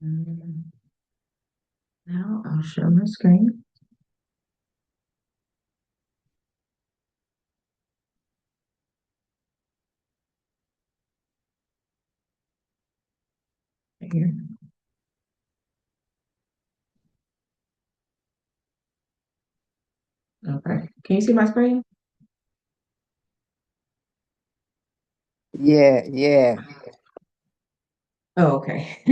Mm, Now I'll share my screen right here. Okay. Can you see my screen? Yeah, yeah. Oh, okay.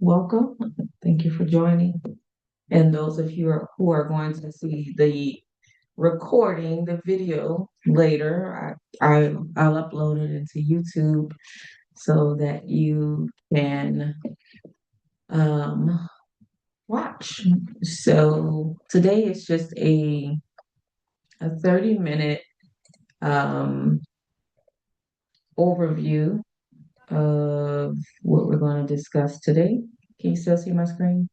Welcome. Thank you for joining. And those of you who are going to see the recording, the video later, I'll upload it into YouTube so that you can um, watch. So today is just a 30-minute um, overview of what we're going to discuss today. Can you still see my screen?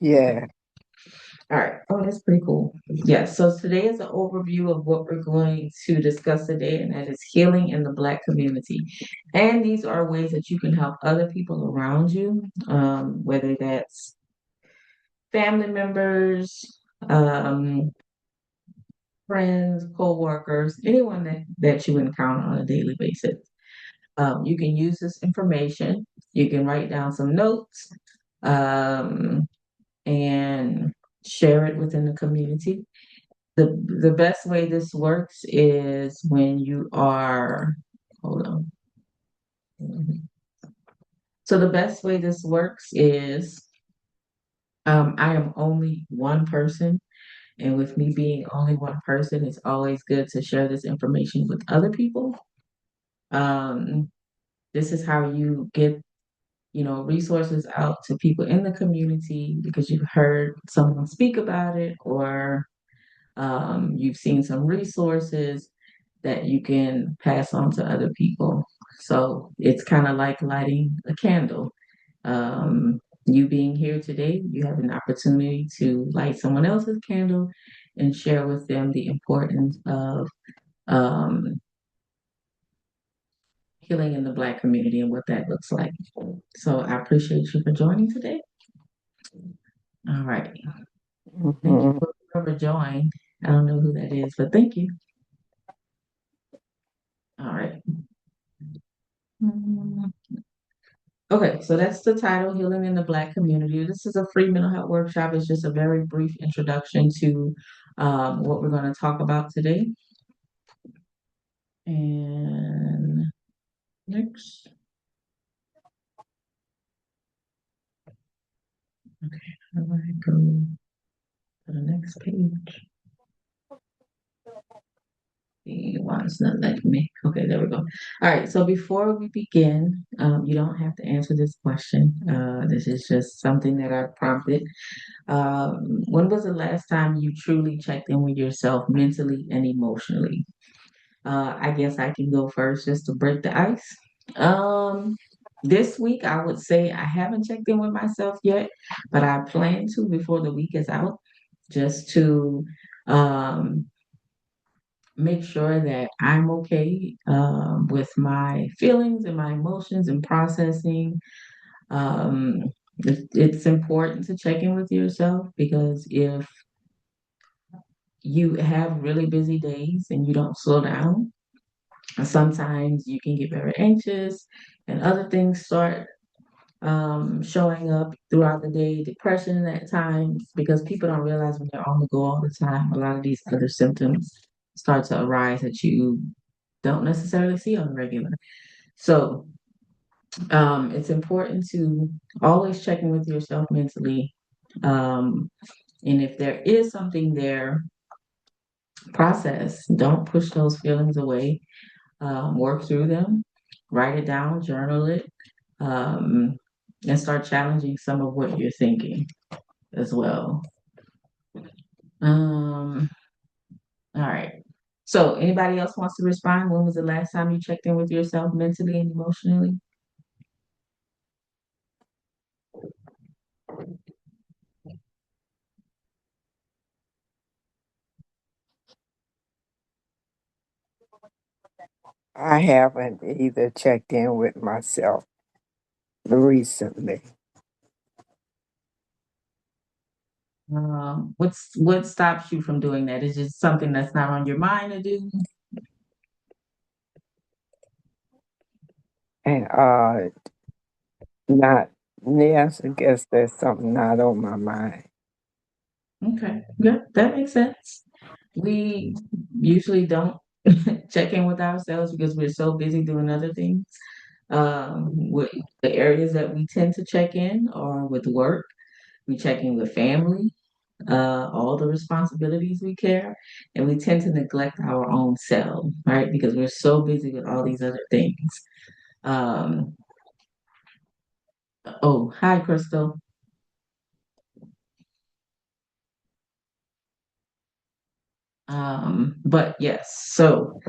Okay. Yeah. All right. Oh, that's pretty cool. Yeah. So today is an overview of what we're going to discuss today, and that is healing in the Black community. And these are ways that you can help other people around you, whether that's family members, um, friends, co-workers, anyone that you encounter on a daily basis. You can use this information. You can write down some notes um, and share it within the community. The best way this works is when you are, hold on. So the best way this works is I am only one person. And with me being only one person, it's always good to share this information with other people. Um, this is how you get resources out to people in the community because you've heard someone speak about it or you've seen some resources that you can pass on to other people. So it's kind of like lighting a candle. You being here today, you have an opportunity to light someone else's candle and share with them the importance of um, healing in the Black community and what that looks like. So I appreciate you for joining today. All right. Thank you Hmm. for whoever joined. I don't know who that is, but thank you. All right. Mm, Okay, so that's the title, Healing in the Black Community. This is a free mental health workshop. It's just a very brief introduction to what we're going to talk about today. And next. Okay, how do I go to the next page? Why it's not letting me? Okay, there we go. All right, so before we begin, you don't have to answer this question. This is just something that I prompted. When was the last time you truly checked in with yourself mentally and emotionally? I guess I can go first just to break the ice. Um, this week, I would say I haven't checked in with myself yet, but I plan to before the week is out, just to um, make sure that I'm okay with my feelings and my emotions and processing. Um, it's important to check in with yourself because if you have really busy days and you don't slow down, sometimes you can get very anxious and other things start showing up throughout the day, depression at times, because people don't realize when they're on the go all the time, a lot of these other symptoms start to arise that you don't necessarily see on the regular. So it's important to always check in with yourself mentally. Um, and if there is something there, process. Don't push those feelings away. Work through them, write it down, journal it, um, and start challenging some of what you're thinking as well. Um, all right. So, anybody else wants to respond? When was the last time you checked in with yourself mentally and emotionally? I haven't either checked in with myself recently. What stops you from doing that? Is it something that's not on your mind to do? And not, yes, I guess there's something not on my mind. Okay, good. That makes sense. We usually don't check in with ourselves because we're so busy doing other things. With the areas that we tend to check in are with work, we check in with family, all the responsibilities we care, and we tend to neglect our own self, right? Because we're so busy with all these other things. Um, oh, hi, Crystal. But yes, so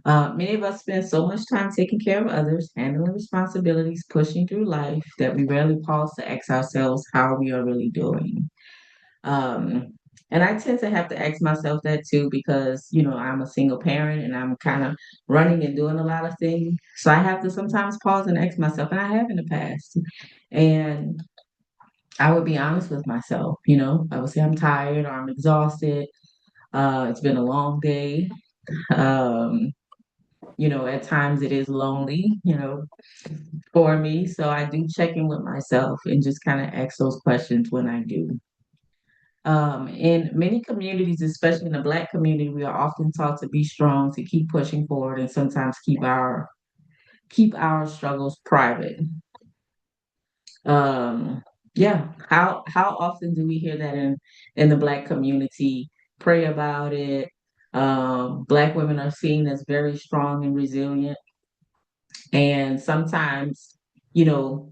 many of us spend so much time taking care of others, handling responsibilities, pushing through life that we rarely pause to ask ourselves how we are really doing. Um, and I tend to have to ask myself that too because, I'm a single parent and I'm kind of running and doing a lot of things. So I have to sometimes pause and ask myself, and I have in the past. And I would be honest with myself, I would say I'm tired or I'm exhausted. It's been a long day. Um, at times it is lonely, for me. So I do check in with myself and just kind of ask those questions when I do. In many communities, especially in the Black community, we are often taught to be strong, to keep pushing forward, and sometimes keep our struggles private. Um, yeah, how often do we hear that in the Black community? Pray about it. Black women are seen as very strong and resilient, and sometimes, you know,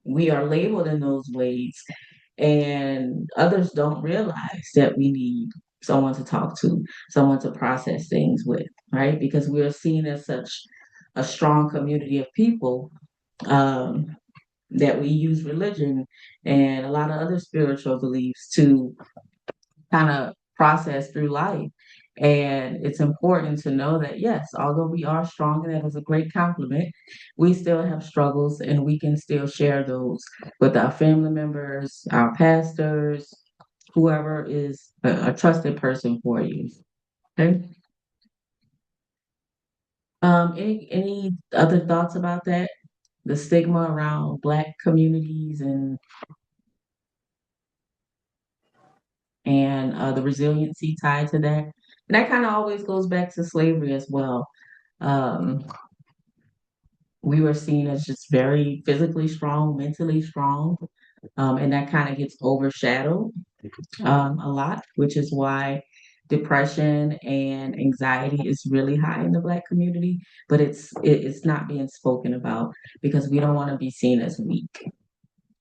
we are labeled in those ways, and others don't realize that we need someone to talk to, someone to process things with, right? Because we are seen as such a strong community of people, um, that we use religion and a lot of other spiritual beliefs to kind of process through life. And it's important to know that, yes, although we are strong, and that is a great compliment, we still have struggles and we can still share those with our family members, our pastors, whoever is a trusted person for you. Okay. Any other thoughts about that? The stigma around Black communities and the resiliency tied to that. And that kind of always goes back to slavery as well. Um, we were seen as just very physically strong, mentally strong, and that kind of gets overshadowed a lot, which is why depression and anxiety is really high in the Black community, but it's not being spoken about because we don't want to be seen as weak.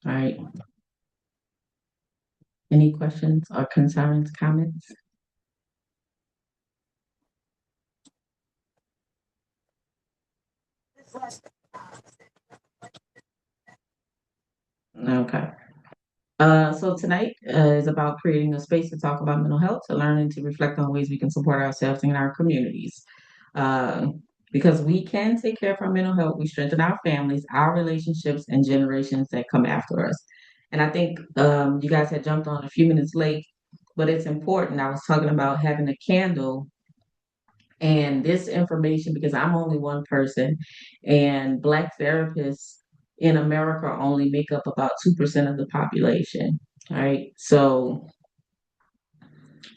All right. Any questions or concerns, comments? Okay. So tonight is about creating a space to talk about mental health, to learn and to reflect on ways we can support ourselves and our communities. Uh, because we can take care of our mental health, we strengthen our families, our relationships, and generations that come after us. And I think you guys had jumped on a few minutes late, but it's important. I was talking about having a candle and this information because I'm only one person, and Black therapists in America only make up about 2% of the population. All right. So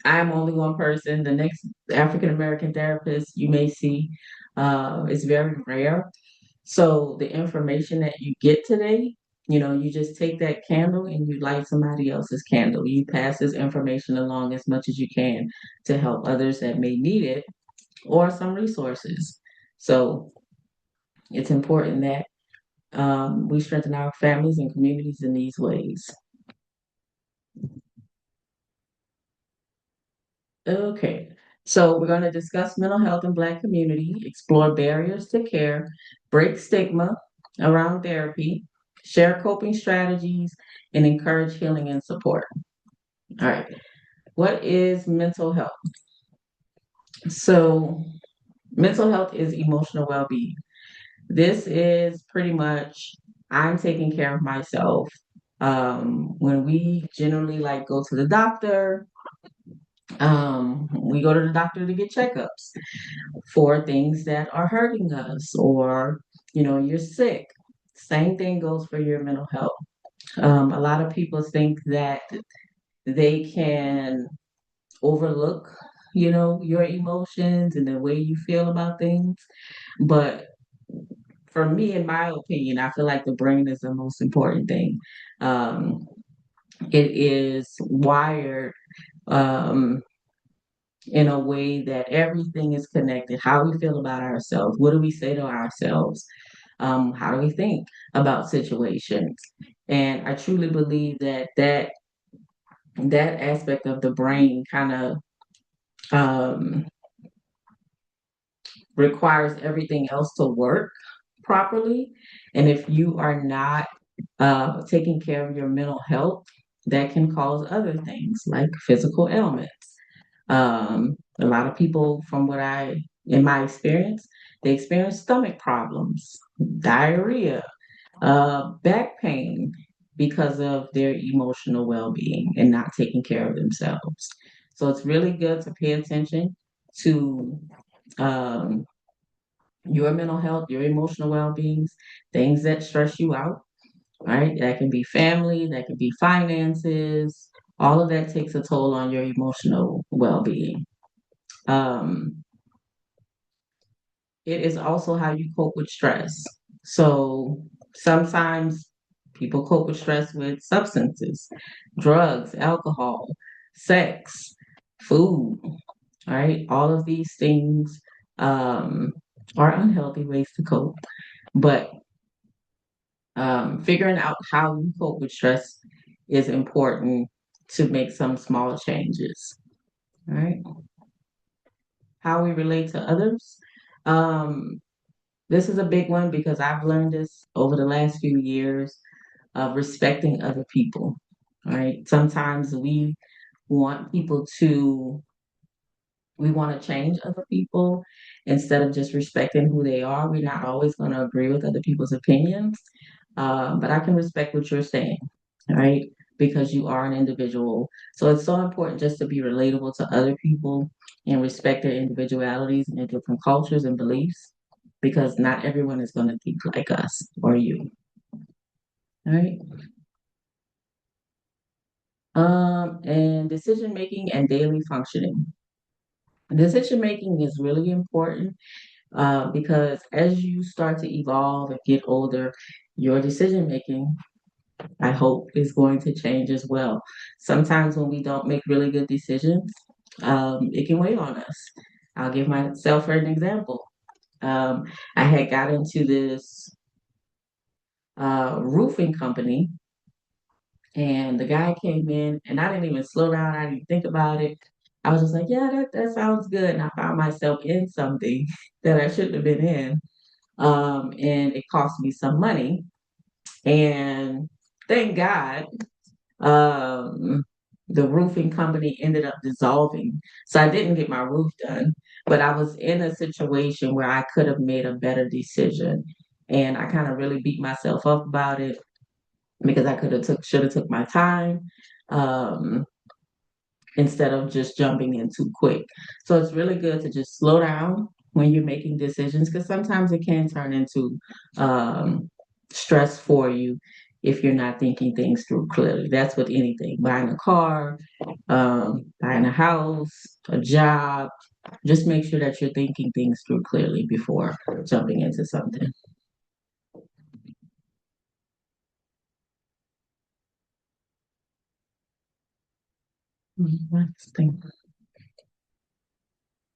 I'm only one person. The next African American therapist you may see is very rare. So the information that you get today, you just take that candle and you light somebody else's candle. You pass this information along as much as you can to help others that may need it or some resources. So it's important that we strengthen our families and communities in these ways. Okay, so we're going to discuss mental health in Black community, explore barriers to care, break stigma around therapy, share coping strategies, and encourage healing and support. All right, what is mental health? So mental health is emotional well-being. This is pretty much I'm taking care of myself. When we generally like go to the doctor, we go to the doctor to get checkups for things that are hurting us, or you're sick. Same thing goes for your mental health. A lot of people think that they can overlook, your emotions and the way you feel about things. But for me, in my opinion, I feel like the brain is the most important thing. Um, it is wired um, in a way that everything is connected. How we feel about ourselves, what do we say to ourselves, how do we think about situations? And I truly believe that aspect of the brain kind of um, requires everything else to work properly. And if you are not taking care of your mental health, that can cause other things like physical ailments. A lot of people, in my experience, they experience stomach problems, diarrhea, back pain because of their emotional well-being and not taking care of themselves. So it's really good to pay attention to um, your mental health, your emotional well-beings, things that stress you out, right? That can be family, that can be finances. All of that takes a toll on your emotional well-being. Um, it is also how you cope with stress. So sometimes people cope with stress with substances, drugs, alcohol, sex, food, right? All of these things um, are unhealthy ways to cope. But figuring out how you cope with stress is important to make some small changes, right? How we relate to others. Um, this is a big one because I've learned this over the last few years of respecting other people, right? Sometimes want people to, we want to change other people instead of just respecting who they are. We're not always going to agree with other people's opinions, but I can respect what you're saying, right? Because you are an individual. So it's so important just to be relatable to other people and respect their individualities and their different cultures and beliefs, because not everyone is going to think like us or you, right? And decision making and daily functioning. Decision making is really important because as you start to evolve and get older, your decision making, I hope, is going to change as well. Sometimes when we don't make really good decisions, it can weigh on us. I'll give myself an example. Um, I had got into this roofing company, and the guy came in, and I didn't even slow down. I didn't think about it. I was just like, yeah, that sounds good. And I found myself in something that I shouldn't have been in. And it cost me some money. And thank God, um, the roofing company ended up dissolving. So I didn't get my roof done, but I was in a situation where I could have made a better decision. And I kind of really beat myself up about it because I should have took my time. Um, instead of just jumping in too quick. So it's really good to just slow down when you're making decisions because sometimes it can turn into um, stress for you if you're not thinking things through clearly. That's with anything, buying a car, buying a house, a job. Just make sure that you're thinking things through clearly before jumping into something. Let's think.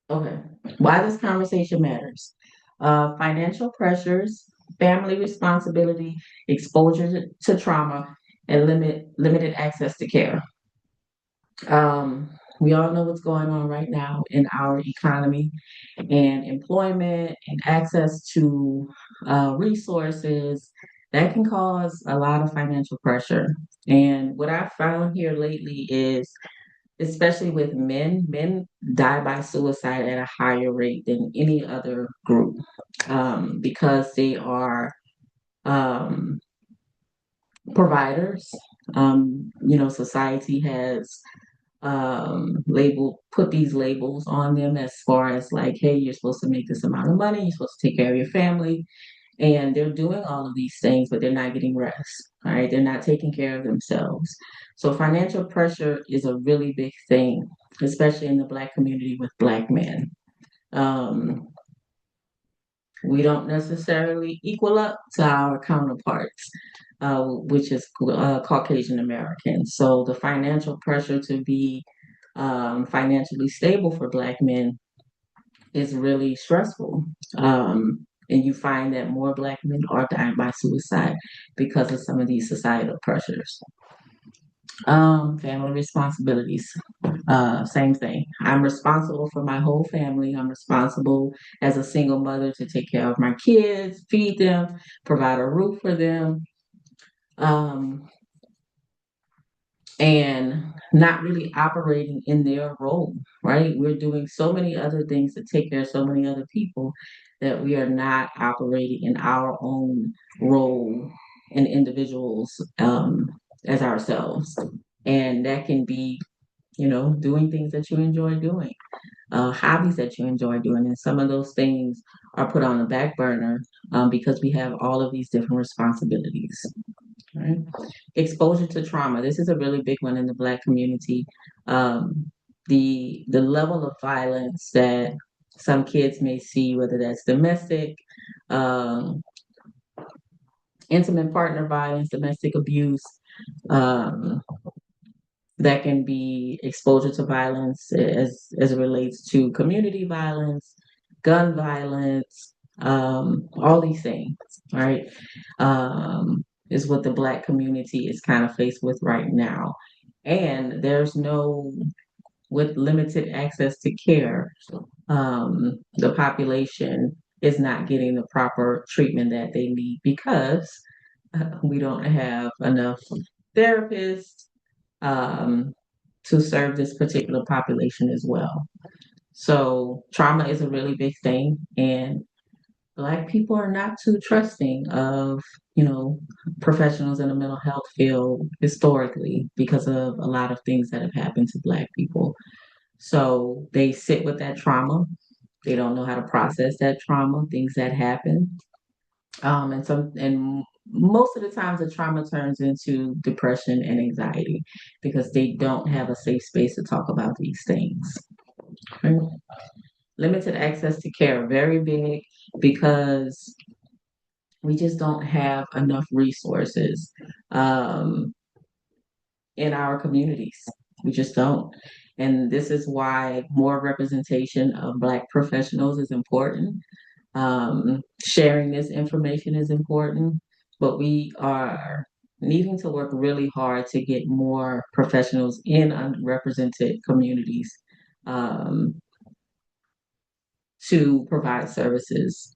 Okay. Why this conversation matters. Financial pressures, family responsibility, exposure to trauma, and limited access to care. Um, we all know what's going on right now in our economy and employment and access to resources that can cause a lot of financial pressure. And what I've found here lately is especially with men. Men die by suicide at a higher rate than any other group, because they are um, providers. Society has put these labels on them as far as like, hey, you're supposed to make this amount of money, you're supposed to take care of your family, and they're doing all of these things, but they're not getting rest. All right, they're not taking care of themselves. So financial pressure is a really big thing, especially in the Black community with Black men. Um, we don't necessarily equal up to our counterparts, which is Caucasian Americans. So the financial pressure to be financially stable for Black men is really stressful. And you find that more Black men are dying by suicide because of some of these societal pressures. Family responsibilities. Same thing. I'm responsible for my whole family. I'm responsible as a single mother to take care of my kids, feed them, provide a roof for them, um, and not really operating in their role, right? We're doing so many other things to take care of so many other people that we are not operating in our own role and individuals as ourselves. And that can be, doing things that you enjoy doing, hobbies that you enjoy doing. And some of those things are put on the back burner because we have all of these different responsibilities. Right? Exposure to trauma. This is a really big one in the Black community. Um, the level of violence that some kids may see, whether that's domestic, um, intimate partner violence, domestic abuse, um, that can be exposure to violence as it relates to community violence, gun violence, all these things, right? Is what the Black community is kind of faced with right now. And with limited access to care, the population is not getting the proper treatment that they need because we don't have enough therapists um, to serve this particular population as well. So trauma is a really big thing, and Black people are not too trusting of, professionals in the mental health field historically because of a lot of things that have happened to Black people. So they sit with that trauma. They don't know how to process that trauma, things that happen. And most of the times the trauma turns into depression and anxiety because they don't have a safe space to talk about these things. Okay? Limited access to care, very big because we just don't have enough resources um, in our communities. We just don't. And this is why more representation of Black professionals is important. Sharing this information is important, but we are needing to work really hard to get more professionals in underrepresented communities um, to provide services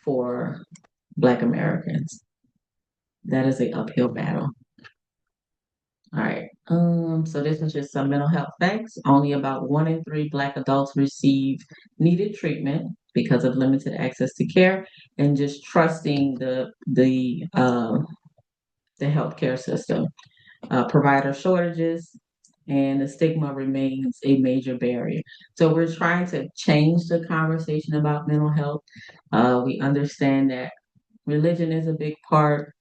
for Black Americans. That is an uphill battle. All right. So this is just some mental health facts. Only about 1 in 3 Black adults receive needed treatment because of limited access to care and just trusting the healthcare system. Provider shortages and the stigma remains a major barrier. So we're trying to change the conversation about mental health. We understand that religion is a big part.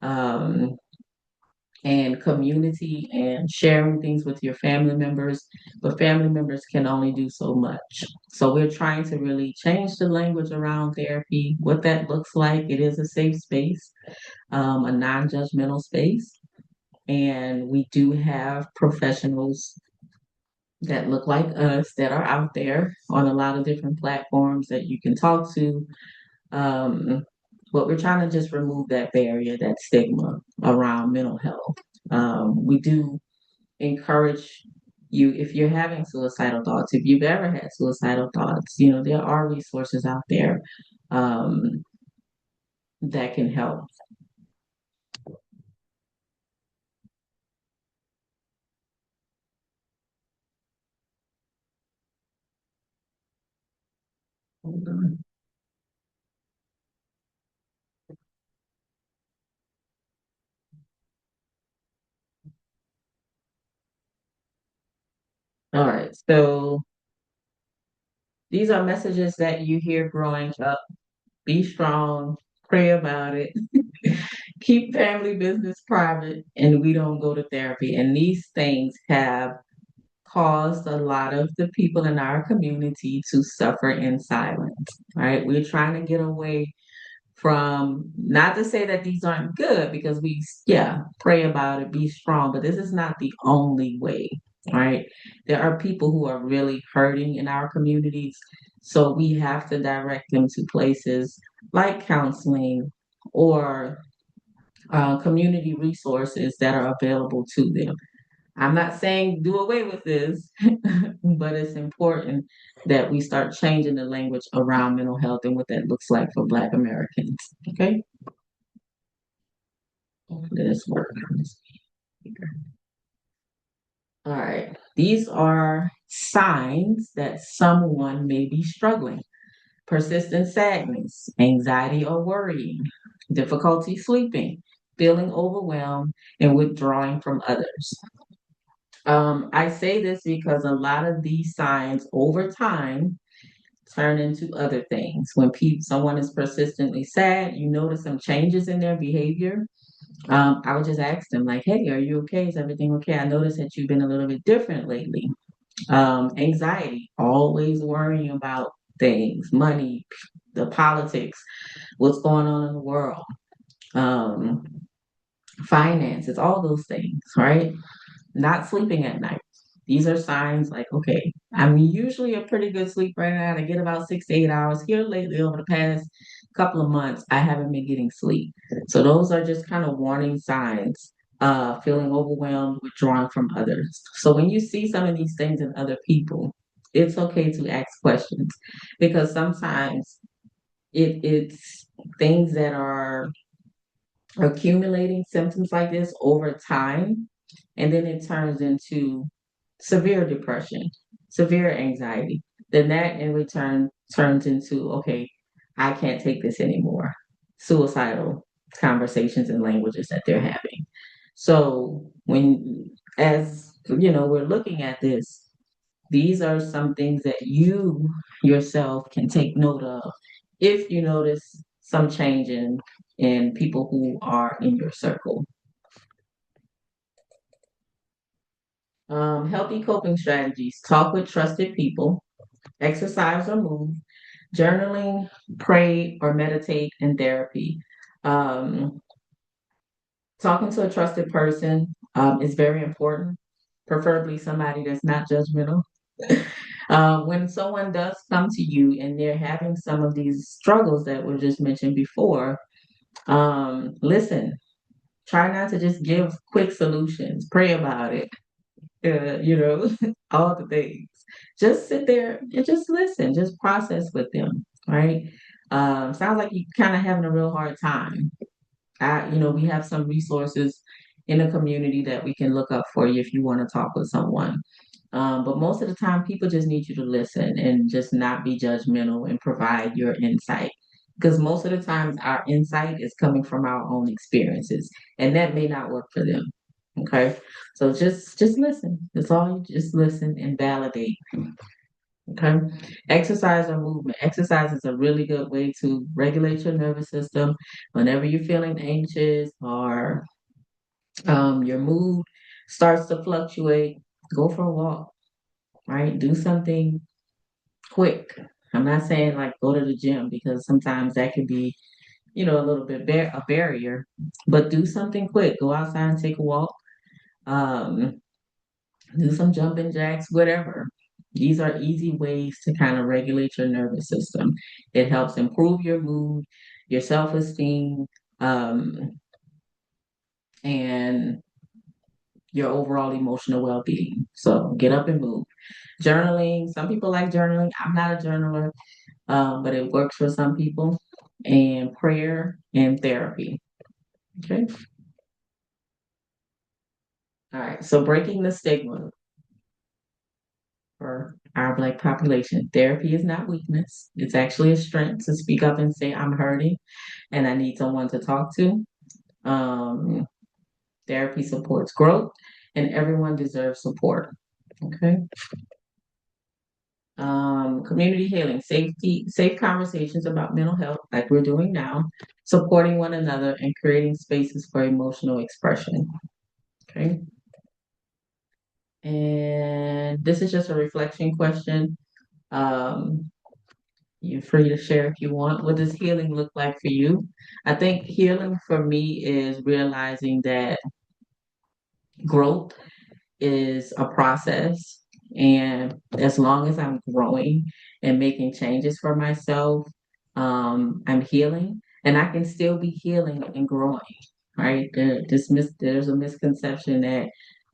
Um, and community and sharing things with your family members, but family members can only do so much. So we're trying to really change the language around therapy, what that looks like. It is a safe space, a non-judgmental space, and we do have professionals that look like us that are out there on a lot of different platforms that you can talk to. Um, but we're trying to just remove that barrier, that stigma around mental health. We do encourage you if you're having suicidal thoughts, if you've ever had suicidal thoughts, there are resources out there um, that can help. Hold on. All right. So these are messages that you hear growing up. Be strong, pray about it, keep family business private, and we don't go to therapy. And these things have caused a lot of the people in our community to suffer in silence. Right? We're trying to get away from, not to say that these aren't good, because we, yeah, pray about it, be strong, but this is not the only way. Right? There are people who are really hurting in our communities, so we have to direct them to places like counseling or community resources that are available to them. I'm not saying do away with this, but it's important that we start changing the language around mental health and what that looks like for Black Americans. Okay? Hopefully this works on this speaker. All right. These are signs that someone may be struggling. Persistent sadness, anxiety or worrying, difficulty sleeping, feeling overwhelmed, and withdrawing from others. I say this because a lot of these signs over time turn into other things. When someone is persistently sad, you notice some changes in their behavior. I would just ask them, like, hey, are you okay? Is everything okay? I noticed that you've been a little bit different lately. Anxiety, always worrying about things, money, the politics, what's going on in the world, um, finances, all those things, right? Not sleeping at night. These are signs like, okay, I'm usually a pretty good sleep right now. I get about 6 to 8 hours. Here lately, over the past couple of months, I haven't been getting sleep. So those are just kind of warning signs. Feeling overwhelmed, withdrawing from others. So when you see some of these things in other people, it's okay to ask questions, because sometimes it's things that are accumulating, symptoms like this over time, and then it turns into severe depression, severe anxiety. Then that in return turns into, okay, I can't take this anymore. Suicidal conversations and languages that they're having. So when, as you know, we're looking at this, these are some things that you yourself can take note of if you notice some change in people who are in your circle. Healthy coping strategies: talk with trusted people, exercise or move, journaling, pray or meditate, and therapy. Um, Talking to a trusted person is very important, preferably somebody that's not judgmental. When someone does come to you and they're having some of these struggles that were just mentioned before, listen, try not to just give quick solutions, pray about it, you know, all the things. Just sit there and just listen, just process with them, right? Sounds like you kind of having a real hard time. We have some resources in the community that we can look up for you if you want to talk with someone. But most of the time, people just need you to listen and just not be judgmental and provide your insight. Because most of the times, our insight is coming from our own experiences, and that may not work for them. Okay, so just listen. That's all. You just listen and validate. Okay, exercise or movement. Exercise is a really good way to regulate your nervous system. Whenever you're feeling anxious or your mood starts to fluctuate, go for a walk, right? Do something quick. I'm not saying like go to the gym, because sometimes that could be, a little bit a barrier, but do something quick. Go outside and take a walk. Um, do some jumping jacks, whatever. These are easy ways to kind of regulate your nervous system. It helps improve your mood, your self-esteem, um, and your overall emotional well-being. So get up and move. Journaling. Some people like journaling. I'm not a journaler, but it works for some people. And prayer and therapy. Okay. All right. So breaking the stigma. for our Black population. Therapy is not weakness. It's actually a strength to speak up and say, I'm hurting and I need someone to talk to. Um, Therapy supports growth and everyone deserves support. Okay. Community healing, safe conversations about mental health, like we're doing now, supporting one another and creating spaces for emotional expression. Okay. And this is just a reflection question. Um, you're free to share if you want. What does healing look like for you? I think healing for me is realizing that growth is a process. And as long as I'm growing and making changes for myself, I'm healing and I can still be healing and growing, right? There's a misconception that,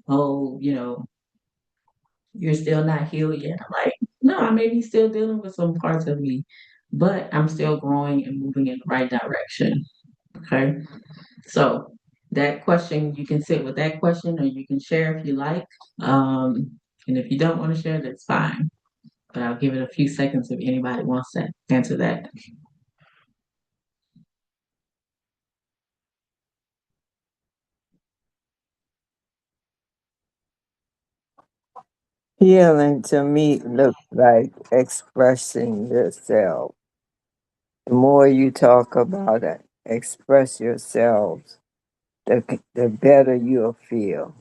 oh, you're still not healed yet. I'm like, no, I may be still dealing with some parts of me, but I'm still growing and moving in the right direction. Okay. So that question, you can sit with that question or you can share if you like. And if you don't want to share, that's fine. But I'll give it a few seconds if anybody wants to answer that. Healing to me looks like expressing yourself. The more you talk about it, express yourselves, the better you'll feel.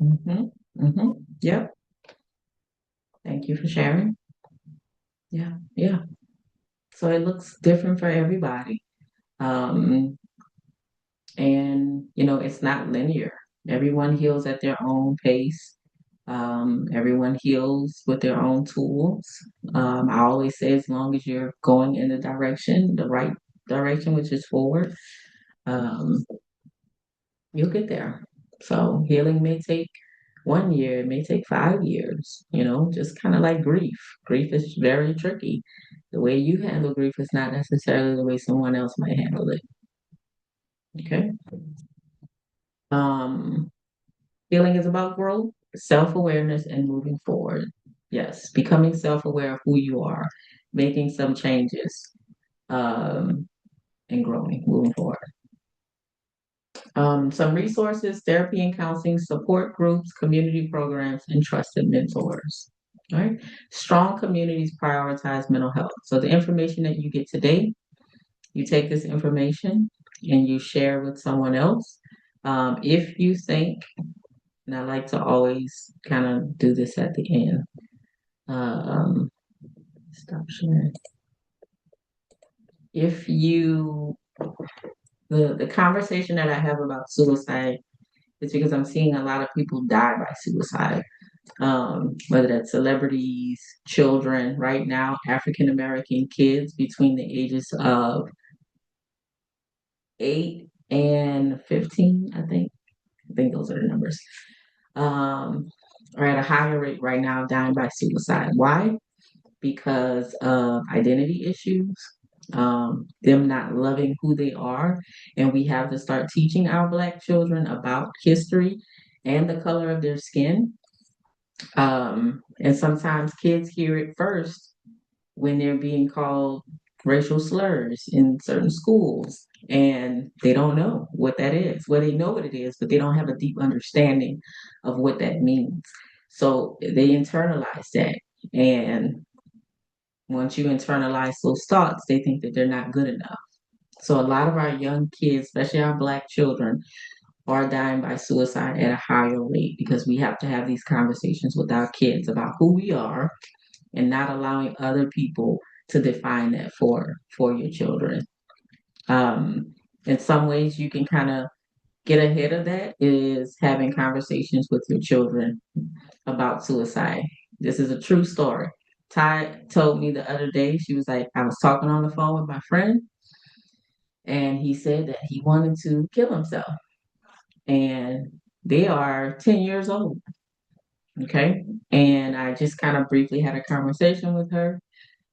Mm-hmm. Mm-hmm. Yep. Thank you for sharing. Yeah. Yeah. So it looks different for everybody. Um, and it's not linear. Everyone heals at their own pace. Everyone heals with their own tools. I always say, as long as you're going in the right direction, which is forward, um, you'll get there. So healing may take 1 year, it may take 5 years, just kind of like grief. Grief is very tricky. The way you handle grief is not necessarily the way someone else might handle it. Okay. Um, Healing is about growth, self-awareness, and moving forward. Yes, becoming self-aware of who you are, making some changes, um, and growing, moving forward. Some resources, therapy and counseling, support groups, community programs, and trusted mentors. All right. Strong communities prioritize mental health. So the information that you get today, you take this information and you share with someone else. If you think, and I like to always kind of do this at the end. Um, Stop sharing. If you the conversation that I have about suicide is because I'm seeing a lot of people die by suicide. Whether that's celebrities, children, right now, African American kids between the ages of 8 and 15, I think. I think those are the numbers. Um, are at a higher rate right now dying by suicide. Why? Because of identity issues, them not loving who they are. And we have to start teaching our Black children about history and the color of their skin. And sometimes kids hear it first when they're being called racial slurs in certain schools. And they don't know what that is. Well, they know what it is, but they don't have a deep understanding of what that means. So they internalize that. And once you internalize those thoughts, they think that they're not good enough. So a lot of our young kids, especially our Black children, are dying by suicide at a higher rate because we have to have these conversations with our kids about who we are and not allowing other people to define that for your children. In some ways, you can kind of get ahead of that is having conversations with your children about suicide. This is a true story. Ty told me the other day, she was like, I was talking on the phone with my friend, and he said that he wanted to kill himself. And they are 10 years old. Okay. And I just kind of briefly had a conversation with her,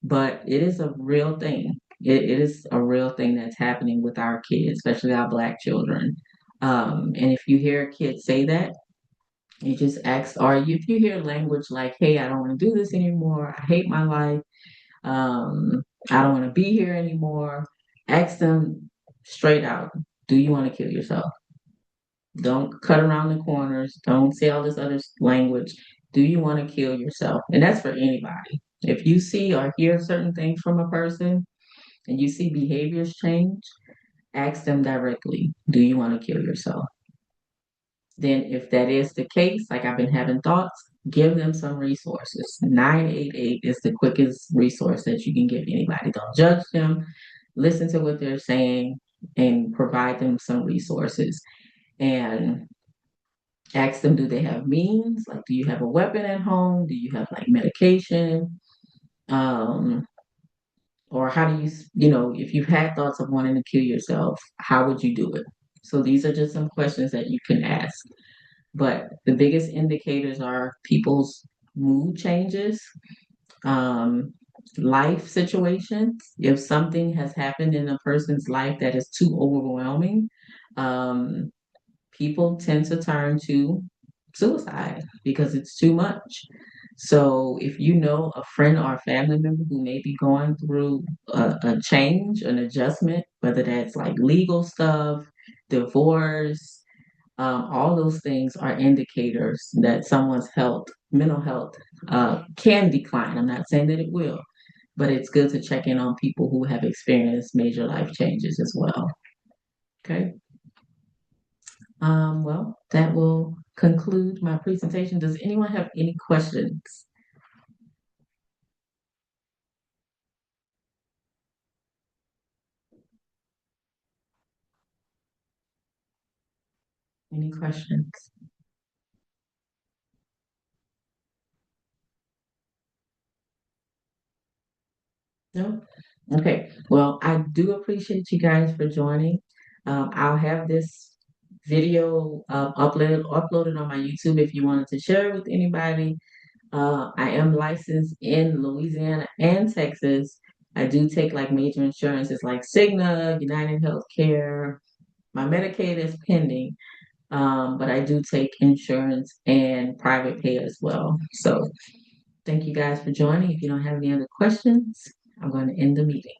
but it is a real thing. It is a real thing that's happening with our kids, especially our Black children. And if you hear a kid say that, You just ask, or if you hear language like, hey, I don't want to do this anymore, I hate my life, I don't want to be here anymore, ask them straight out, do you want to kill yourself? Don't cut around the corners. Don't say all this other language. Do you want to kill yourself? And that's for anybody. If you see or hear certain things from a person and you see behaviors change, ask them directly, do you want to kill yourself? Then, if that is the case, like I've been having thoughts, give them some resources. 988 is the quickest resource that you can give anybody. Don't judge them, listen to what they're saying, and provide them some resources. And ask them, do they have means? Like, do you have a weapon at home? Do you have like medication? Um, or how do you, if you've had thoughts of wanting to kill yourself, how would you do it? So these are just some questions that you can ask. But the biggest indicators are people's mood changes, um, life situations. If something has happened in a person's life that is too overwhelming, um, people tend to turn to suicide because it's too much. So if you know a friend or a family member who may be going through a change, an adjustment, whether that's like legal stuff, divorce, all those things are indicators that someone's health, mental health, can decline. I'm not saying that it will, but it's good to check in on people who have experienced major life changes as well. Okay. Well, that will conclude my presentation. Does anyone have any questions? Any questions? No? Okay. Well, I do appreciate you guys for joining. I'll have this video uploaded on my YouTube if you wanted to share it with anybody. I am licensed in Louisiana and Texas. I do take like major insurances like Cigna, United Healthcare. My Medicaid is pending, but I do take insurance and private pay as well. So thank you guys for joining. If you don't have any other questions, I'm going to end the meeting.